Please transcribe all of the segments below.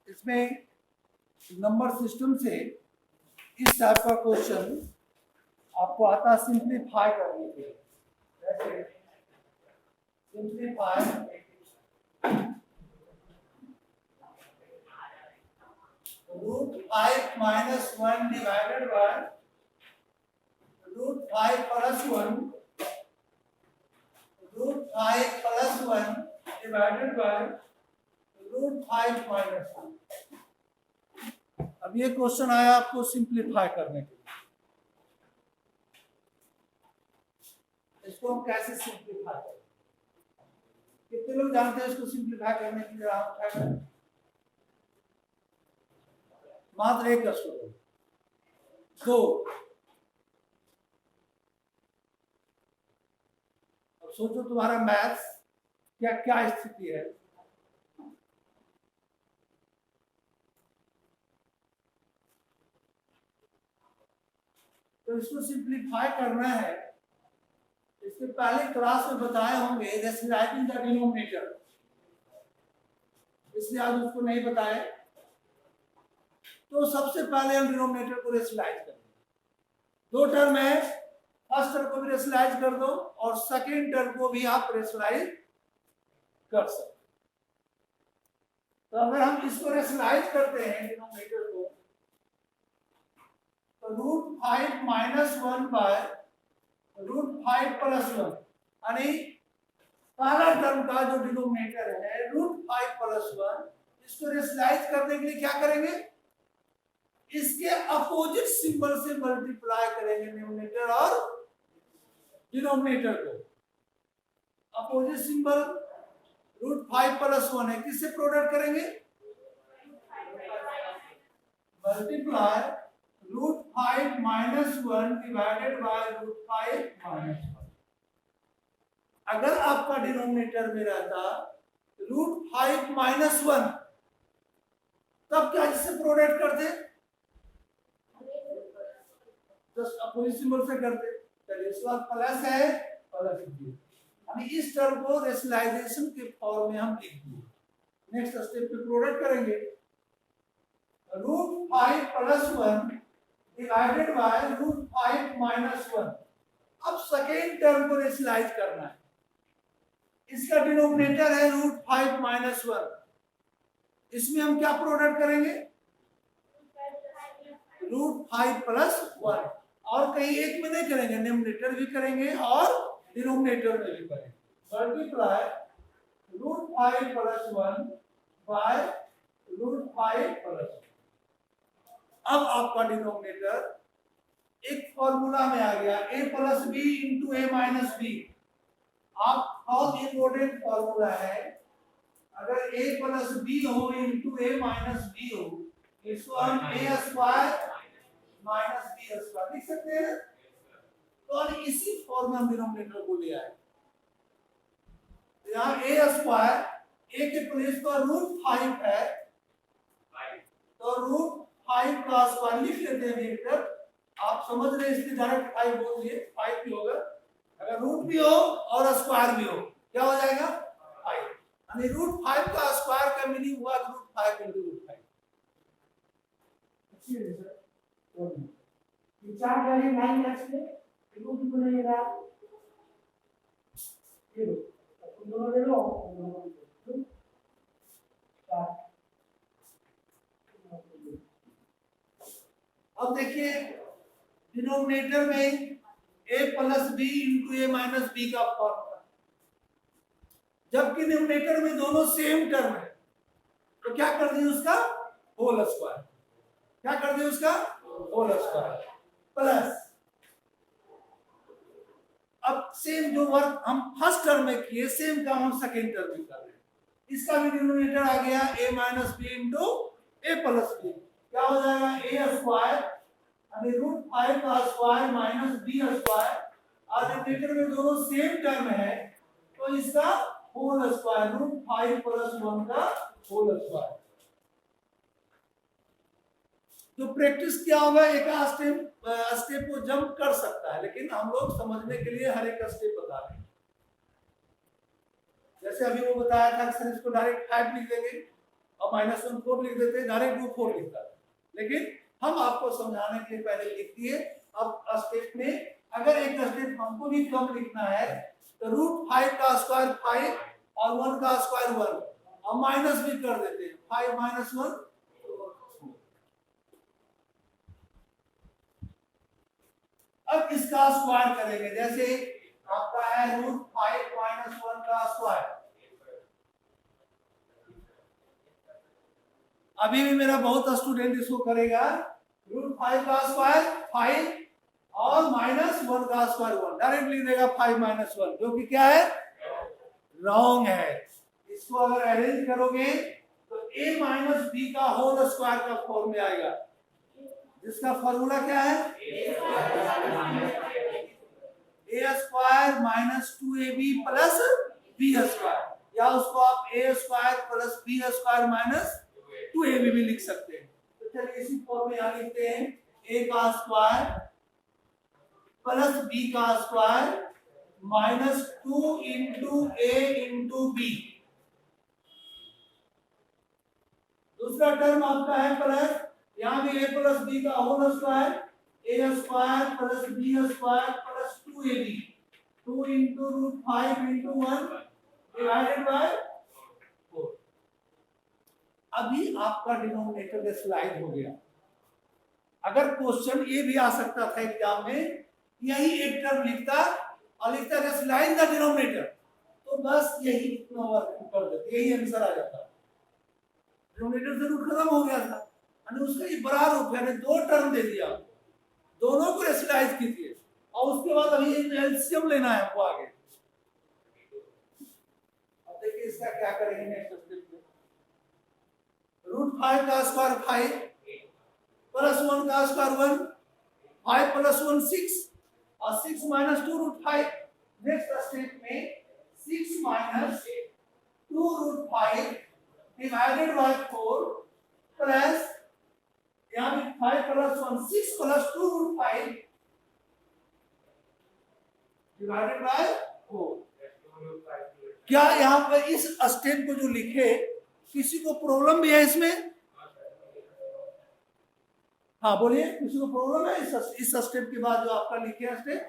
इसमें number system से इस टाइप का क्वेश्चन आपको आता सिंप्लीफाई करने के लिए। Simplify √5 - 1 divided by √5 plus 1 √5 plus 1 divided by √5 minus 1। अब ये क्वेश्चन आया आपको सिंप्लीफाई करने के लिए। इसको हम कैसे सिंप्लीफाई करें? कितने लोग जानते हैं इसको सिंप्लीफाई करने के लिए? आप क्या करें? मात्र एक स्टूडेंट, दो। अब सोचो तुम्हारा मैथ्स क्या क्या स्थिति है। तो इसको सिंप्लीफाई करना है। इसके पहले क्लास में बताए होंगे रेशनलाइजिंग द डिनोमिनेटर, इसलिए आज उसको नहीं बताए। तो सबसे पहले हम डिनोमिनेटर को रेशनलाइज करेंगे। दो टर्म है, फर्स्ट टर्म को भी रेशनलाइज कर दो और सेकेंड टर्म को भी आप रेशनलाइज कर सकते। तो अगर हम इसको रेशनलाइज करते हैं डिनोमिनेटर को, तो √5 - 1 by √5 plus 1, यानी पहला टर्म का जो डिनोमिनेटर है √5 plus 1, इसको रेशनलाइज करने के लिए क्या करेंगे? इसके अपोजिट सिंबल से मल्टीप्लाई करेंगे न्यूमरेटर और डिनोमिनेटर को। अपोजिट सिंबल √5 plus 1 है, किससे प्रोडक्ट करेंगे? Multiply √5 minus 1 divided by √5 minus 1। अगर आपका डिनोमिनेटर में रहता √5 minus 1, तब क्या जिससे प्रोडक्ट करते? जस्ट अपोजिट सिंबल से करते। चलिए इसके बाद प्लस है, प्लस यानी इस टर्म को रेशनलाइजेशन के फॉर्म में हम लिख दिए। नेक्स्ट स्टेप पे प्रोडक्ट करेंगे। √5 plus 1 divided by √5 minus 1। अब सेकेंड टर्म को रेशनलाइज करना है। इसका डिनोमिनेटर है √5 minus 1। इसमें हम क्या प्रोडक्ट करेंगे? √5 plus 1। और कहीं एक में नहीं करेंगे, न्यूमरेटर भी करेंगे और डिनोमिनेटर में भी करेंगे। Multiply √5 plus 1 by √5 plus 1। अब आपका डिनोमिनेटर एक फॉर्मूला में आ गया, a plus b into a minus b। आप बहुत इंपॉर्टेंट फॉर्मूला है। अगर a plus b हो into a minus b हो, इसको हम a square minus b square लिख सकते हैं। तो हम इसी फॉर्म में हम डिनोमिनेटर को ले आए। यहाँ a स्क्वायर, a के प्लेस पर √5 है, तो √5 का स्क्वायर लिख लेते हैं वेक्टर। आप समझ रहे हैं, इसलिए डायरेक्ट 5 बोल दिए, 5 भी होगा। अगर रूट भी हो और स्क्वायर भी हो, क्या हो जाएगा? 5। यानी √5 का स्क्वायर का मीनिंग हुआ √5 into √5। अच्छी है सर। ये चार वाले 9 एक्स में रूट भी बनेगा। ये लो, तुम दोनों ले लो, अब देखिए डिनोमिनेटर में a plus b into a minus b का फॉर्मूला, जबकि न्यूमरेटर में दोनों सेम टर्म है, तो क्या कर दिए उसका होल स्क्वायर। क्या कर दिए उसका होल स्क्वायर प्लस। अब सेम जो वर्क हम फर्स्ट टर्म में किए, सेम काम हम सेकेंड टर्म में कर रहे हैं। इसका भी डिनोमिनेटर आ गया a minus b into a plus b। क्या हो जाएगा? a स्क्वायर यानी √5 का स्क्वायर माइनस b स्क्वायर, और डिनोमिनेटर में दोनों सेम टर्म है, तो इसका होल स्क्वायर √5 plus 1 का होल स्क्वायर। जो प्रैक्टिस किया होगा एक स्टेप को जंप कर सकता है, लेकिन हम लोग समझने के लिए हर एक स्टेप बता रहे हैं। जैसे अभी वो बताया था कि इसको डायरेक्ट 5 लिख देंगे और -1 4 लिख देते हैं, डायरेक्ट वो 4 लिखता है, लेकिन हम आपको समझाने के लिए पहले लिख दिए। अब स्टेप में अगर एक स्टेप हमको भी कम लिखना है तो √5 का स्क्वायर 5 और 1 का स्क्वायर 1 और माइनस भी कर देते हैं, 5 - 1। अब इसका स्क्वायर करेंगे, जैसे आपका है √5 - 1 का स्क्वायर। अभी भी मेरा बहुत स्टूडेंट इसको करेगा, √5 का स्क्वायर 5 और -1 का स्क्वायर 1, डायरेक्ट लिख देगा 5 - 1, जो कि क्या है, रॉन्ग है। इसको अगर अरेंज करोगे तो a - b का होल स्क्वायर का फॉर्म में आएगा, जिसका फॉर्मूला क्या है, a square -2ab plus b square, या उसको आप a square plus b square minus 2ab भी लिख सकते हैं। तो चलिए इसी फॉर्म में यहाँ लिखते हैं, a का स्क्वायर प्लस b का square -2 into a into b। दूसरा टर्म आपका है प्लस, यहाँ भी a प्लस b का whole square, a square plus b square plus 2ab, 2 into √5 into 1 divided by 4। अभी आपका डिनोमिनेटर स्लाइड हो गया। अगर क्वेश्चन ये भी आ सकता था एग्जाम में, यही एक टर्म लिखता और लिखता है स्लाइड द डिनोमिनेटर, तो बस यही इतना वर्क कर देते, यही आंसर आ जाता। डिनोमिनेटर जरूर खत्म हो गया था, उसका ये बड़ा रूप है, दो टर्म दे दिया, दोनों को रेशनलाइज कीजिए और उसके बाद अभी एलसीएम लेना है आपको आगे। अब देखिए इसका क्या करेंगे नेक्स्ट स्टेप में, √5 का स्क्वायर 5 प्लस 1 का स्क्वायर 1, 5 प्लस 1 6 और 6 - 2 √5। नेक्स्ट स्टेप में 6 - 2 √5 डिवाइडेड बाय 4 प्लस यहाँ भी 5 प्लस 1 6 प्लस 2 √5 डिवाइडेड बाय 4। क्या यहाँ पर इस स्टेप को जो लिखे किसी को प्रॉब्लम भी है इसमें? हाँ बोलिए, किसी को प्रॉब्लम है इस स्टेप के बाद जो आपका लिखे स्टेप?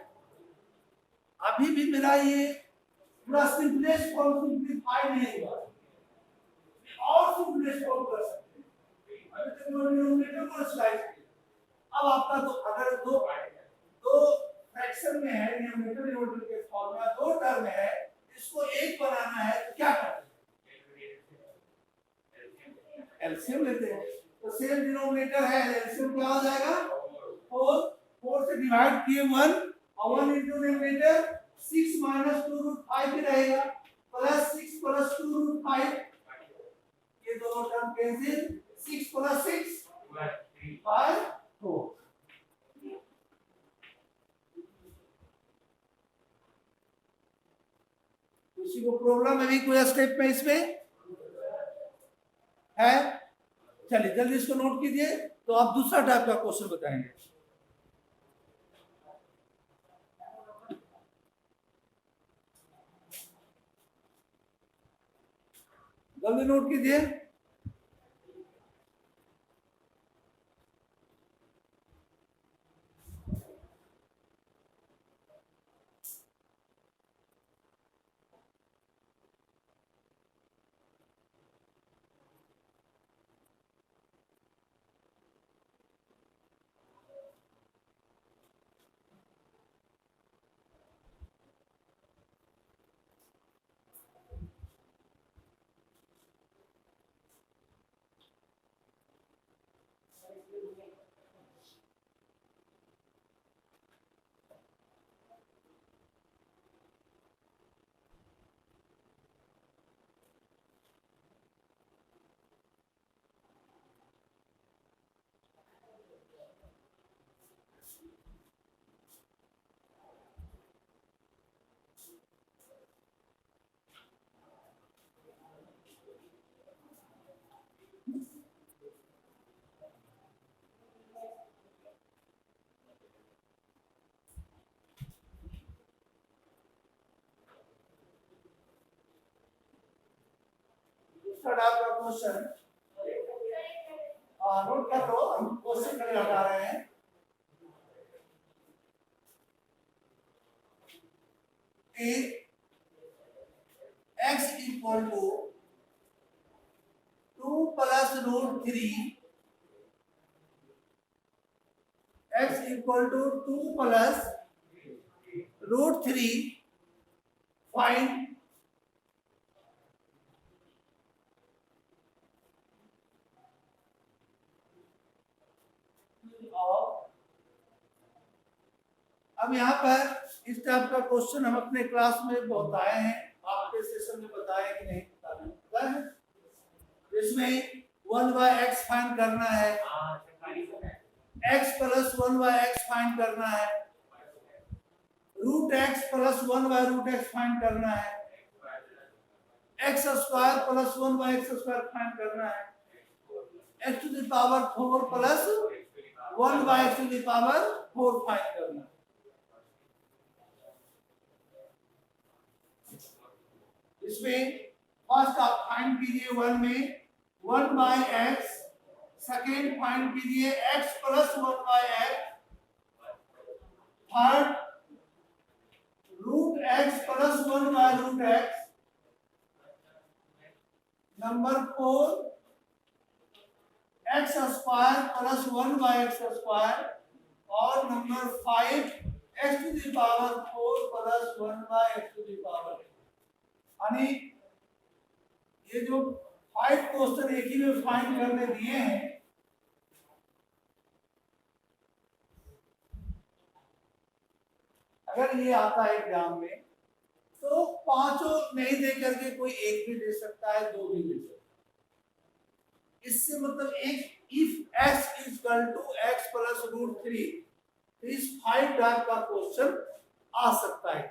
अभी भी मेरा ये पूरा सिंपलेस्ट फॉर्म सिंपलीफाई नहीं हुआ, और सिंपलेस्ट फॉर्म कर सकते हैं। अभी तक डिनोमिनेटर को स्लाइड किया, अब आपका तो अगर दो फ्रैक्शन में है, डिनोमिनेटर के फॉर्म में दो टर्म है, इसको एक बनाना है तो क्या करते हैं, एलसीएम लेते हैं। तो सेम डिनोमिनेटर है, एलसीएम क्या हो जाएगा, 4 से डिवाइड किए 1 और 1 इंटू डिनोमिनेटर 6 - 2 √5 भी रहेगा, प्लस 6 प्लस 2 √5, ये दोनों टर्म कैंसिल, 6 प्लस 6 5 4। किसी को प्रॉब्लम है भी कोई स्टेप में इसमें है? चलिए जल्दी इसको नोट कीजिए, तो आप दूसरा टाइप का क्वेश्चन बताएंगे। जल्दी नोट कीजिए। क्वेश्चन, नोट कर लो, हम क्वेश्चन करके हटा रहे हैं। x equal to 2 plus root 3, x equal to 2 plus root 3, find अब यहाँ पर इस टाइप का क्वेश्चन हम अपने क्लास में बहुत आए हैं, आपके सेशन में बताया कि नहीं पता है। इसमें 1/x फाइंड करना है, x प्लस 1/x फाइंड करना है, root x plus 1/√x find करना है, x square plus 1/x square find करना है, x to the power 4 plus 1/x to the power 4 find करना है। इसमें फर्स्ट आप फाइंड कीजिए 1 में 1/x, सेकेंड फाइंड कीजिए x plus 1/x, third root x plus 1/√x, number 4 x square plus 1/x square, और number 5 x to the power 4 plus 1/x to the power. यानी ये जो 5 क्वेश्चन एक ही में फाइंड करने दिए हैं, अगर ये आता है एग्जाम में तो पांचों नहीं दे करके कोई एक भी दे सकता है, दो भी दे सकता है। इससे मतलब एक if x equal to x plus root 3, इस 5 टाइप का क्वेश्चन आ सकता है।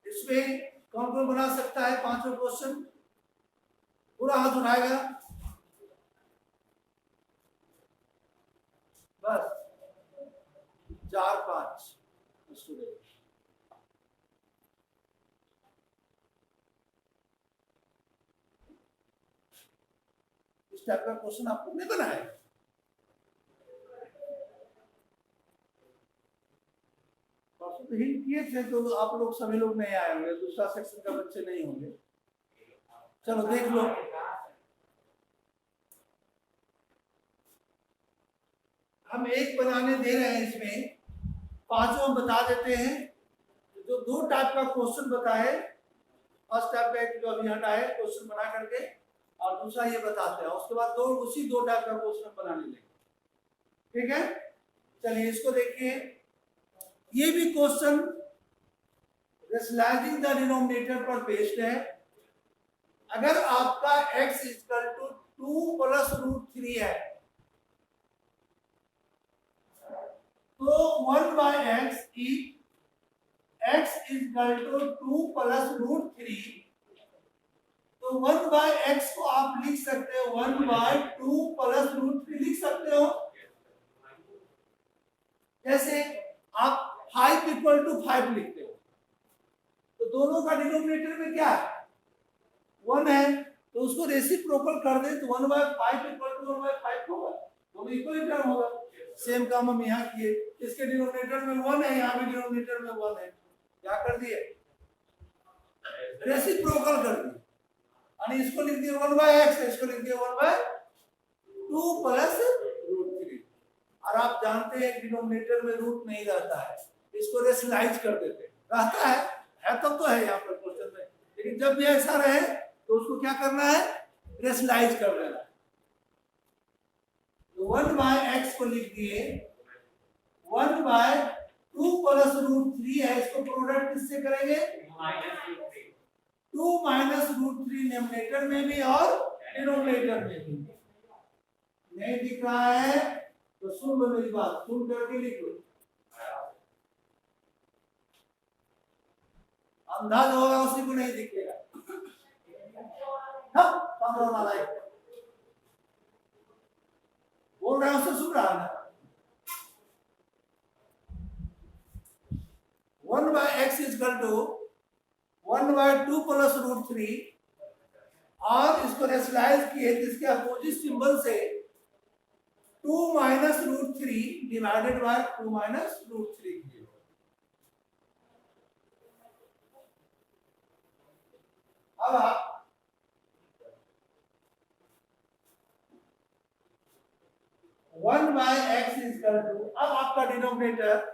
इसमें कौन कौन बना सकता है पांचों क्वेश्चन? पूरा हाथ उठाएगा, बस 4-5 स्टूडेंट। इस टाइप का क्वेश्चन आपको नहीं बनाए। तो हिंट किए थे तो आप लोग सभी लोग नहीं आए होंगे, दूसरा सेक्शन का बच्चे नहीं होंगे। चलो देख लो, हम एक बनाने दे रहे हैं, इसमें पांचों हम बता देते हैं। जो 2 टाइप का क्वेश्चन बताए, फर्स्ट टाइप का एक जो अभी हटाए क्वेश्चन बना करके, और दूसरा ये बताते हैं, उसके बाद उसी 2 टाइप का क्वेश्चन बनाने लेंगे। ठीक है, चलिए इसको देखिए। ये भी क्वेश्चन रेशनलाइजिंग द डिनोमिनेटर पर बेस्ड है। अगर आपका x equal to 2 plus root 3 है तो 1/x x equal to 2 plus root 3, तो 1/x को आप लिख सकते हो 1/2 प्लस रूट 3 लिख सकते हो। जैसे आप 5 इक्वल टू 5 लिखते हो तो दोनों का डिनोमिनेटर में क्या है? 1 है, तो उसको रेसिप्रोकल कर दे तो 1/5 इक्वल टू 1/5 होगा, दोनों इक्वल टर्म होगा। सेम काम हम यहाँ किए, इसके डिनोमिनेटर में 1 है, यहाँ भी डिनोमिनेटर में 1 है, क्या कर दिए? रेसिप्रोकल कर दिए। यानी इसको लिख दिए 1/x, इसको लिख दिए 1/2 प्लस रूट 3। और आप जानते हैं डिनोमिनेटर में रूट नहीं रहता है, इसको रेशनलाइज कर देते हैं। रहता है तब तो है यहाँ पर क्वेश्चन में, लेकिन जब भी ऐसा रहे तो उसको क्या करना है? रेशनलाइज कर देना है। तो 1/x को लिख दिए 1/2 प्लस रूट 3 है, इसको प्रोडक्ट किससे करेंगे? 2 माइनस रूट 3 न्यूमरेटर में भी और डिनोमिनेटर में भी। नहीं दिख रहा है तो सुन लो मेरी बात, सुन करके लिख लो। अंधा जो होगा उसी को नहीं दिखेगा। बोल रहे हैं उससे सुन रहा है। और इसको रेशनलाइज किए जिसके अपोजिट सिंबल से 2 minus root 3 divided by 2 minus root 3 किए। अब आप 1 by x is equal to, अब आपका denominator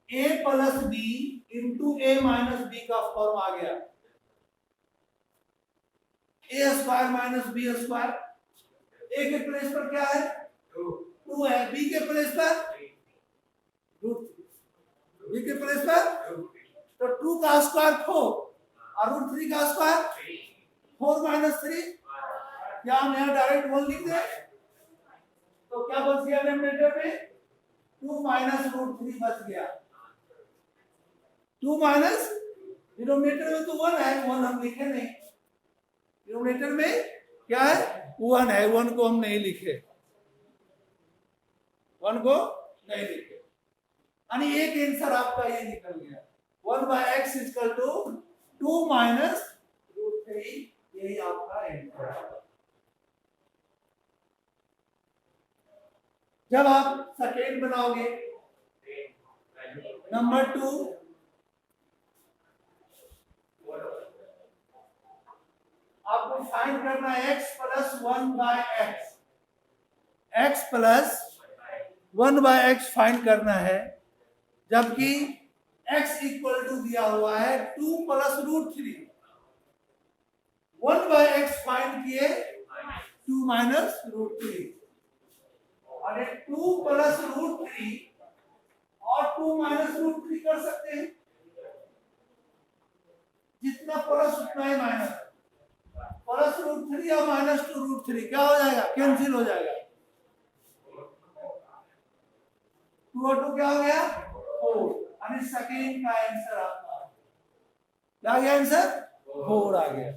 a plus b into a minus b का फॉर्म आ गया। A square minus b square, a के प्लेस पर क्या है 2 है, बी के प्लेस पर रूट 3, बी के प्लेस पर तो 2 का स्क्वायर 4 और रूट 3 का स्क्वायर 4 माइनस 3, क्या हम यहाँ डायरेक्ट 1 लिख दें तो क्या बच गया डिनोमिनेटर में 2 माइनस रूट 3 बच गया। 2 माइनस डिनोमिनेटर में तो 1 है, 1 हम लिखे नहीं, डिनोमिनेटर में क्या है 1 है, 1 को हम नहीं लिखे, 1 को नहीं लिखे, यानी एक आंसर आपका ये निकल गया 1 by x is equal to 2 minus root 3, यही आपका आंसर है। जब आप सेकेंड बनाओगे नंबर 2, आपको फाइंड करना है x plus 1 by x, x plus 1 by x find करना है, जबकि x इक्वल टू दिया हुआ है 2 plus root 3। 1 by x find किए 2 माइनस रूट 3, और 2 प्लस रूट 3 और 2 माइनस रूट 3 कर सकते हैं, जितना प्लस उतना ही माइनस, प्लस रूट 3 और माइनस 2 रूट 3 क्या हो जाएगा कैंसिल हो जाएगा, 2 और 2 क्या हो गया 4, यानी सेकेंड का आंसर आपका क्या आ गया, आंसर 4 आ गया।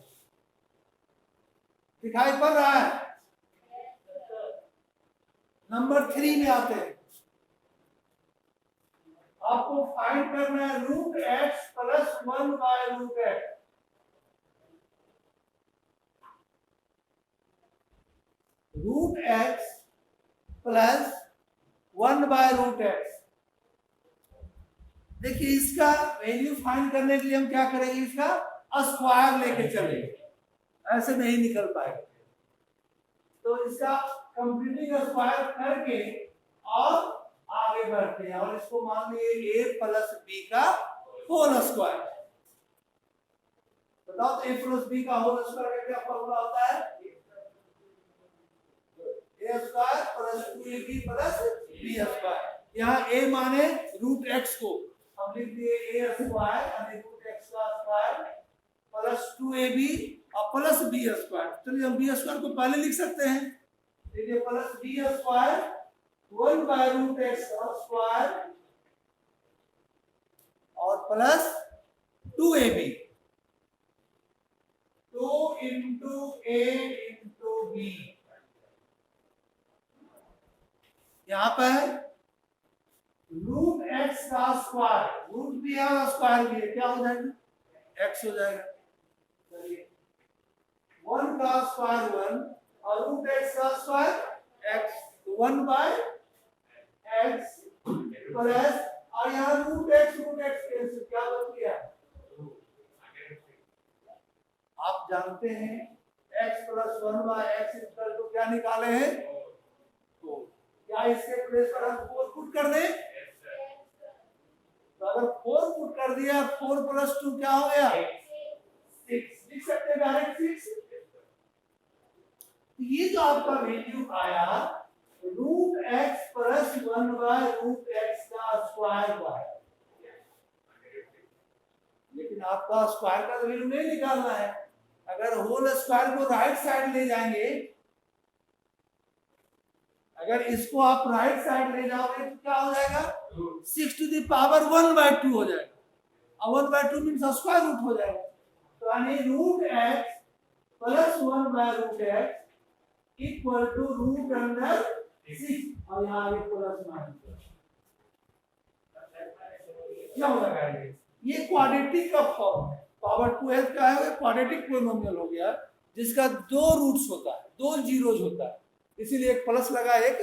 दिखाई पड़ रहा है। नंबर 3 में आते हैं, आपको फाइंड करना है root x plus 1 by root x. Root x plus 1 by root x, देखिए इसका वैल्यू फाइंड करने के लिए हम क्या करेंगे, इसका स्क्वायर लेके चलेंगे, ऐसे नहीं निकल पाएगा, तो इसका कंप्लीटिंग स्क्वायर करके और आगे बढ़ते हैं, और इसको मान लीजिए a प्लस बी का होल स्क्वायर। बताओ तो a प्लस बी का होल स्क्वायर का क्या फॉर्मूला होता है, a square plus 2ab plus b square. यहाँ a माने रूट x को हम लिख दिए a स्क्वायर यानी रूट x का स्क्वायर प्लस 2ab और प्लस b स्क्वायर। चलिए हम b स्क्वायर को पहले लिख सकते हैं, देखिए plus b square 1 by root x square और plus 2ab, 2 into a into b, यहां पर रूट एक्स का स्क्वायर, रूट भी है और स्क्वायर भी है, क्या हो जाएगा x हो जाएगा। चलिए 1 का स्क्वायर 1 और रूट एक्स का square x, 1 by x plus, और यहाँ रूट एक्स कैंसिल, क्या बच गया, आप जानते हैं x plus 1 by x equal to क्या निकाले हैं 4, क्या इसके प्लेस पर हम 4 पुट कर दें, तो अगर 4 पुट कर दिया 4 प्लस 2 क्या हो गया 6, लिख सकते हैं डायरेक्ट 6। ये जो आपका वैल्यू आया root x plus 1 by root x का स्क्वायर बाय, लेकिन आपका स्क्वायर का वैल्यू नहीं निकालना है, अगर होल स्क्वायर को राइट साइड ले जाएंगे, अगर इसको आप राइट साइड ले जाओगे तो क्या हो जाएगा 6 टू द पावर 1 बाय 2 हो जाएगा, और 1 बाय 2 मींस स्क्वायर रूट हो जाएगा, तो यानी root x plus 1 by root x equal to root under 6, और यहाँ आगे प्लस माइनस क्या हो जाएगा, ये क्वाड्रेटिक का फॉर्म है, पावर 2 का है, क्वाड्रेटिक पोलिनोमियल हो गया, जिसका दो रूट्स होता है, दो जीरोज होता है, इसीलिए एक प्लस लगा एक।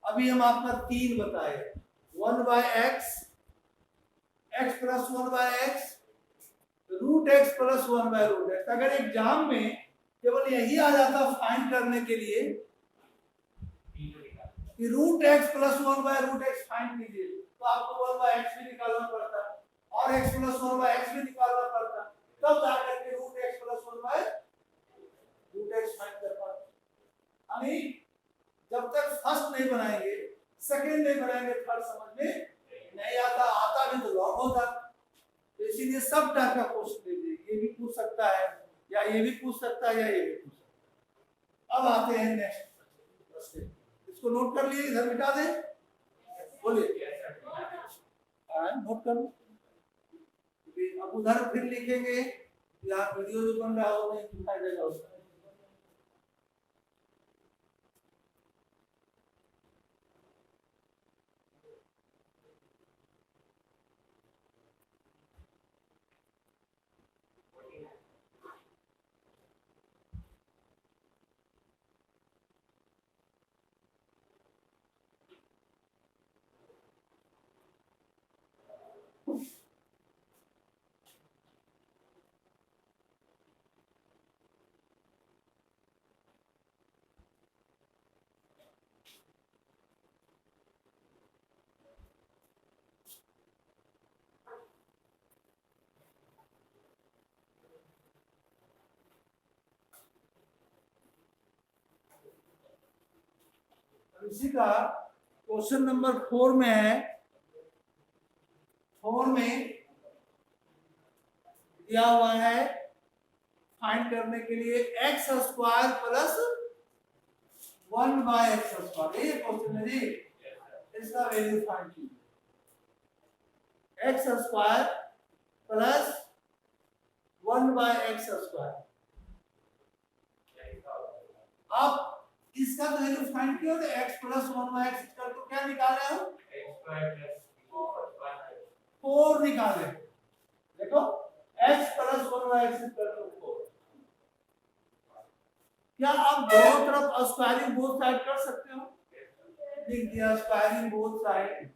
अभी हम आपका 3 बताए, 1/x, x plus 1/x, root x plus 1/√x। अगर एग्जाम में केवल यही आ जाता फाइंड करने के लिए कि root x plus 1/√x find कीजिए, तो आपको 1/x भी निकालना पड़ता और x प्लस 1/x भी निकालना पड़ता, तब जाकर के root x plus 1/√x find कर पाते। यानी जब तक फर्स्ट नहीं बनाएंगे, सेकंड नहीं बनाएंगे, थर्ड समझ में नहीं आता, आता भी तो लॉग होता। तो इसीलिए सब टाइप का क्वेश्चन लीजिए, ये भी पूछ सकता है, या ये भी पूछ सकता है, या ये भी पूछ सकता है। अब आते हैं नेक्स्ट, इसको नोट कर लिए, इधर मिटा दें, बोलिए नोट कर लो। अब उधर फिर लिखेंगे, यहाँ वीडियो जो बन रहा हो नहीं दिखाई देगा उसका। इसी का क्वेश्चन नंबर 4 में है, 4 में दिया हुआ है फाइंड करने के लिए x square plus 1/x square, ये क्वेश्चन है जी, इसका वैल्यू फाइंड कीजिए। x square plus 1/x square, आप इसका वैल्यू फाइंड किया तो x प्लस 1/x का तो क्या निकाले हम, x² 4 निकाले। देखो x प्लस 1/x का तो 4। क्या आप दोनों तरफ स्क्वायरिंग बोथ साइड कर सकते हो, लिख दिया स्क्वायरिंग बोथ साइड।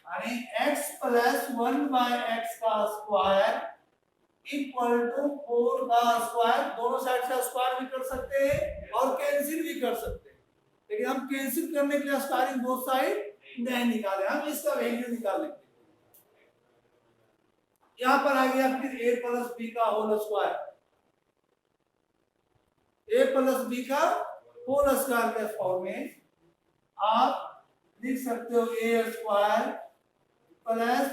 यानी x प्लस 1/x का स्क्वायर इक्वल टू 4 का स्क्वायर, दोनों साइड से स्क्वायर भी कर सकते हैं और कैंसिल भी कर सकते हैं, लेकिन हम कैंसिल करने के लिए स्क्वायरिंग बोथ साइड नहीं निकाले, हम इसका वैल्यू निकाल लेंगे। यहां पर आ गया फिर a प्लस b का whole square, a plus b का होल स्क्वायर के फॉर्म में आप लिख सकते हो a square plus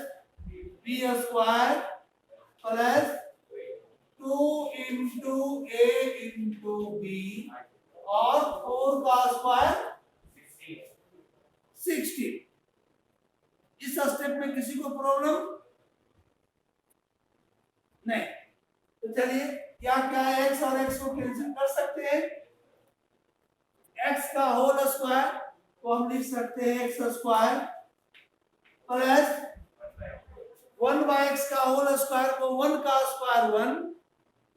b square plus 2 into a into b और 4 का स्क्वायर 60। इस स्टेप में किसी को प्रॉब्लम नहीं, तो चलिए क्या क्या है, x और x को कैंसिल कर सकते हैं। x का होल स्क्वायर को हम लिख सकते हैं x स्क्वायर प्लस 1/x का होल स्क्वायर को 1 का स्क्वायर 1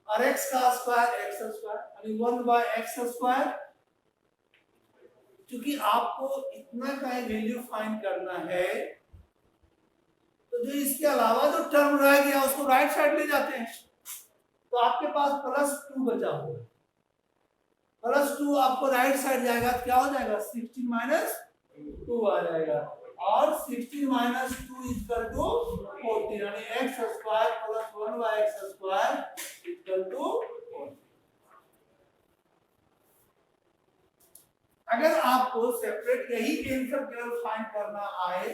और x का स्क्वायर x स्क्वायर, यानी 1/x स्क्वायर। क्योंकि आपको इतना का वैल्यू फाइंड करना है, तो जो इसके अलावा जो टर्म रह गया उसको राइट साइड ले जाते हैं, तो आपके पास +2 बचा होगा, +2 आपको राइट साइड जाएगा, क्या हो जाएगा 16 - 2 आ जाएगा, और 16 - 2 इक्वल टू 14, यानी x square plus 1/x square equal to 14। अगर आपको सेपरेट यही आंसर केवल फाइंड करना आए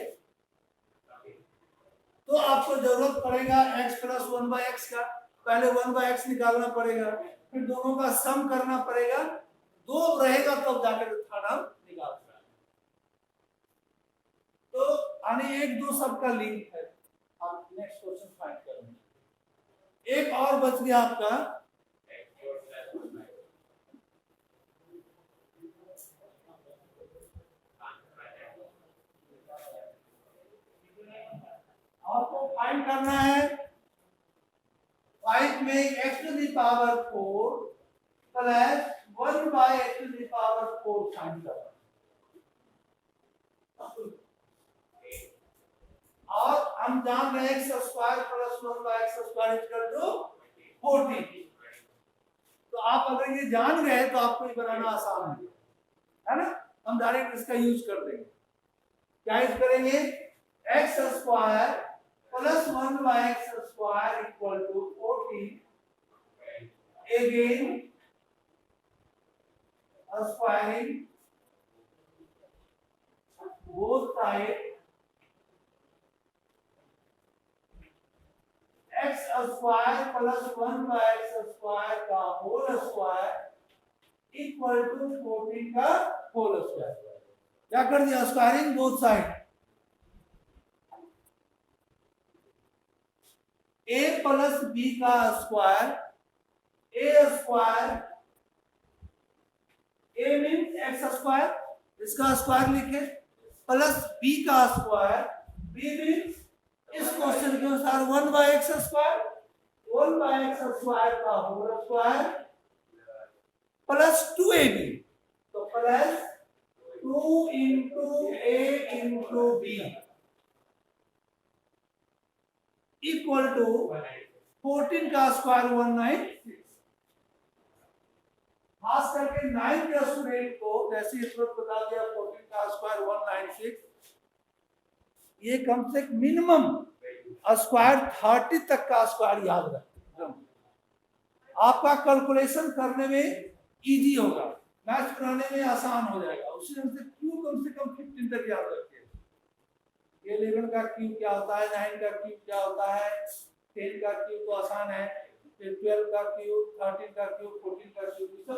तो आपको जरूरत पड़ेगा x प्लस 1/x का, पहले 1/x निकालना पड़ेगा, फिर दोनों का सम करना पड़ेगा, 2 रहेगा तब जाकर थर्ड हम निकाल सकते। तो यानी 1 2 सबका लिंक है। आप नेक्स्ट क्वेश्चन फाइंड करेंगे। एक और बच गया आपका फाइंड करना है 5 में x to the power 4 plus 1 by x to the power 4 find करना है। और हम जान रहे हैं x square plus 1 by x square equal to 40। तो आप अगर ये जान गए तो आपको ये बनाना आसान है ना। हम डायरेक्ट इसका यूज कर देंगे। क्या यूज करेंगे? x square plus 1 by x square equal to 40 again squaring both side x square plus 1 by x square का होल स्क्वायर इक्वल टू 14 का होल स्क्वायर। क्या कर दिया? Squaring both side. a plus b का square, a square, a means x square, इसका square लिखे, plus b का square, b means इस क्वेश्चन के अनुसार 1 by x square, 1 by x square का होल स्क्वायर प्लस 2ab, तो plus 2 into a into b equal to 14 का square 196। खास करके 9 के स्टूडेंट को जैसे इस वक्त बता दिया 14 का स्क्वायर 196, ये कम से कम मिनिमम स्क्वायर 30 तक का स्क्वायर याद रखें। आपका कैलकुलेशन करने में इजी होगा, मैथ बनाने में आसान हो जाएगा। उसी ढंग से क्यू कम से कम 15 तक याद रखें। 11 का क्यू क्या होता है, 9 का क्यू क्या होता है, 10 का क्यू तो आसान है, फिर 12 का क्यू, 13 का क्यू, 14 का क्यू। तो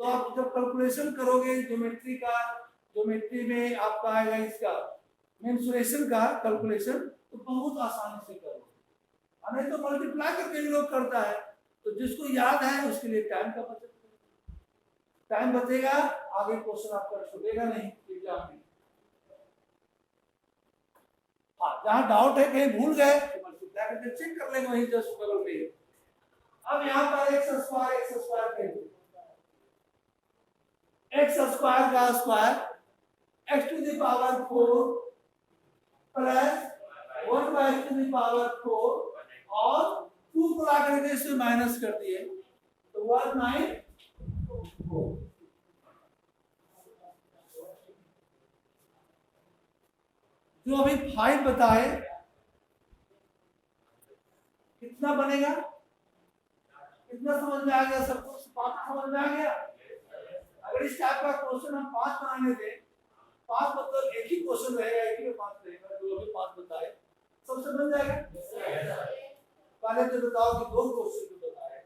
आप जब कैलकुलेशन करोगे ज्योमेट्री में आपका आएगा इसका मेंसुरेशन का कैलकुलेशन, तो बहुत आसानी से करोगे। नहीं तो मल्टीप्लाई करके भी लोग करता है, तो जिसको याद है उसके लिए टाइम का बचत, टाइम बचेगा, आगे क्वेश्चन आपका छूटेगा नहीं एग्जाम में। हाँ, जहाँ डाउट है कहीं भूल गए तो मल्टीप्लाई करके चेक कर लेंगे वही जस्ट बगल पे। अब यहाँ पर x स्क्वायर कहेंगे, x स्क्वायर का square x to the power 4 plus 1 by x to the power 4 और 2 को ला करके इससे माइनस कर दिए तो 194। जो अभी 5 बताए कितना बनेगा? कितना समझ में आ गया सबको? 5 समझ में आ गया? अगर इस टाइप का क्वेश्चन हम 5 बनाने दें, 5 मतलब एक ही क्वेश्चन रहेगा, एक ही 5 रहेगा, जो अभी 5 बताए सब समझ जाएगा। पहले तो बताओ कि 2 क्वेश्चन जो बताए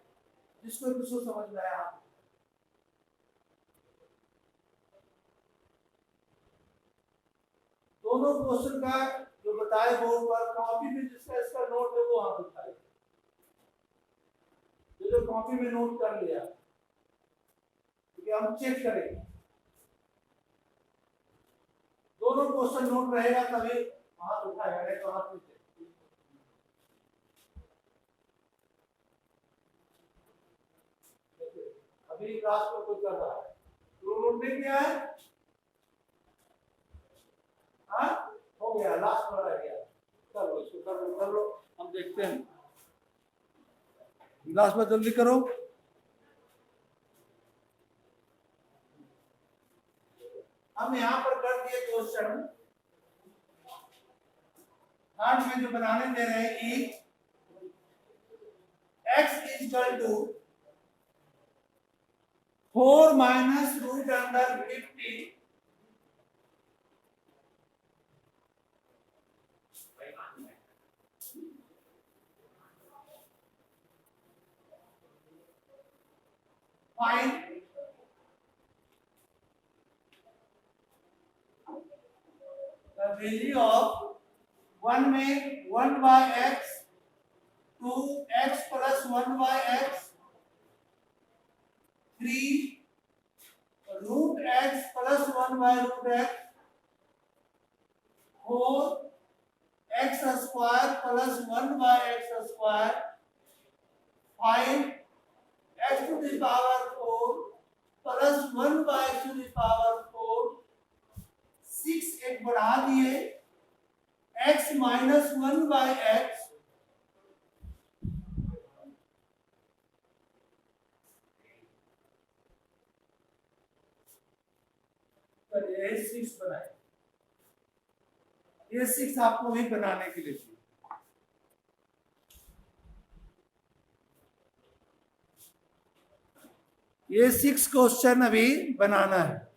जिसको कुछ समझ में आया। दोनों क्वेश्चन का जो बताए बोर्ड पर, कॉपी में जिसका इसका नोट है वो आप बताइए, जो कॉपी में नोट कर लिया, ठीक है, हम चेक करेंगे। दोनों क्वेश्चन नोट रहेगा तभी हाथ उठाएगा, नहीं तो हाथ नीचे। अभी क्लास में कुछ कर रहा है, तो नोट नहीं किया है? हाँ, हो गया, लास्ट वाला रह गया। चलो इसको कर लो, हम देखते हैं। लास्ट में जल्दी करो। हम यहाँ पर कर दिए क्वेश्चन। थर्ड में जो बनाने दे रहे हैं कि x equal to 4 minus root under 50 find the value of 1 में 1 by x, 2 x plus 1 by x, 3 root x plus 1 by root x, 4 x square plus 1/x², 5x⁴ plus 1/x⁴, 6 एक बढ़ा दिए, x माइनस 1/x, ये 6 बनाए। ये 6 आपको भी बनाने के लिए चाहिए। ये 6 क्वेश्चन अभी बनाना है।